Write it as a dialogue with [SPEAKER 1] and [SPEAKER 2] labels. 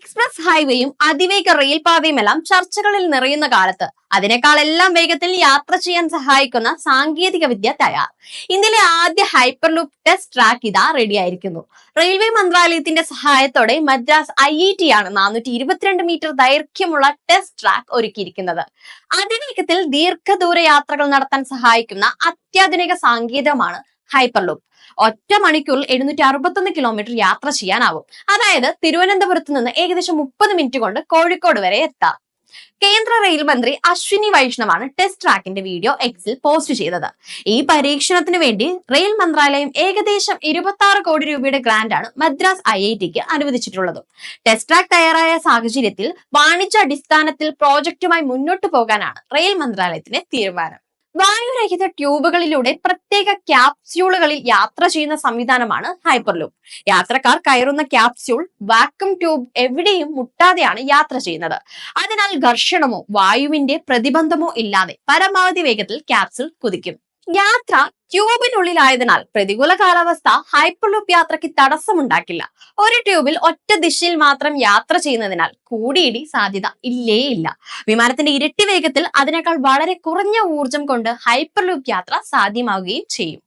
[SPEAKER 1] Express ഹൈവേയും അതിവേഗ rail പാതയുമെല്ലാം ചർച്ചകളിൽ നിറയുന്ന കാലത്ത് അതിനേക്കാളെല്ലാം വേഗത്തിൽ യാത്ര ചെയ്യാൻ സഹായിക്കുന്ന സാങ്കേതിക വിദ്യ തയ്യാർ. ഇന്ത്യയിലെ ആദ്യ ഹൈപ്പർ ലൂപ്പ് ടെസ്റ്റ് ട്രാക്ക് ഇതാ റെഡിയായിരിക്കുന്നു. റെയിൽവേ മന്ത്രാലയത്തിന്റെ സഹായത്തോടെ മദ്രാസ് IIT ആണ് 422 മീറ്റർ ദൈർഘ്യമുള്ള ടെസ്റ്റ് ട്രാക്ക് ഒരുക്കിയിരിക്കുന്നത്. അതിവേഗത്തിൽ ദീർഘദൂര യാത്രകൾ നടത്താൻ സഹായിക്കുന്ന അത്യാധുനിക സാങ്കേതികമാണ് ഹൈപ്പർ ലൂപ്പ്. ഒറ്റ മണിക്കൂറിൽ 761 കിലോമീറ്റർ യാത്ര ചെയ്യാനാവും. അതായത് തിരുവനന്തപുരത്ത് നിന്ന് ഏകദേശം 30 മിനിറ്റ് കൊണ്ട് കോഴിക്കോട് വരെ എത്താം. കേന്ദ്ര റെയിൽ മന്ത്രി അശ്വിനി വൈഷ്ണവാണ് ടെസ്റ്റ് ട്രാക്കിന്റെ വീഡിയോ എക്സിൽ പോസ്റ്റ് ചെയ്തത്. ഈ പരീക്ഷണത്തിന് വേണ്ടി റെയിൽ മന്ത്രാലയം ഏകദേശം 26 കോടി രൂപയുടെ ഗ്രാന്റാണ് മദ്രാസ് IITക്ക് അനുവദിച്ചിട്ടുള്ളത്. ടെസ്റ്റ് ട്രാക്ക് തയ്യാറായ സാഹചര്യത്തിൽ വാണിജ്യാടിസ്ഥാനത്തിൽ പ്രോജക്റ്റുമായി മുന്നോട്ടു പോകാനാണ് റെയിൽ മന്ത്രാലയത്തിന്റെ തീരുമാനം. വായുരഹിത ട്യൂബുകളിലൂടെ പ്രത്യേക ക്യാപ്സ്യൂളുകളിൽ യാത്ര ചെയ്യുന്ന സംവിധാനമാണ് ഹൈപ്പർലൂപ്പ്. യാത്രക്കാർ കയറുന്ന ക്യാപ്സ്യൂൾ വാക്വം ട്യൂബ് എവിടെയും മുട്ടാതെയാണ് യാത്ര ചെയ്യുന്നത്. അതിനാൽ ഘർഷണമോ വായുവിന്റെ പ്രതിബന്ധമോ ഇല്ലാതെ പരമാവധി വേഗത്തിൽ ക്യാപ്സ്യൂൾ കുതിക്കും. യാത്ര ട്യൂബിനുള്ളിലായതിനാൽ പ്രതികൂല കാലാവസ്ഥ ഹൈപ്പർലൂപ്പ് യാത്രയ്ക്ക് തടസ്സമുണ്ടാക്കില്ല. ഒരു ട്യൂബിൽ ഒറ്റ ദിശയിൽ മാത്രം യാത്ര ചെയ്യുന്നതിനാൽ കൂടിയിടി സാധ്യത ഇല്ല. വിമാനത്തിന്റെ ഇരട്ടി വേഗത്തിൽ അതിനേക്കാൾ വളരെ കുറഞ്ഞ ഊർജം കൊണ്ട് ഹൈപ്പർലൂപ്പ് യാത്ര സാധ്യമാവുകയും ചെയ്യും.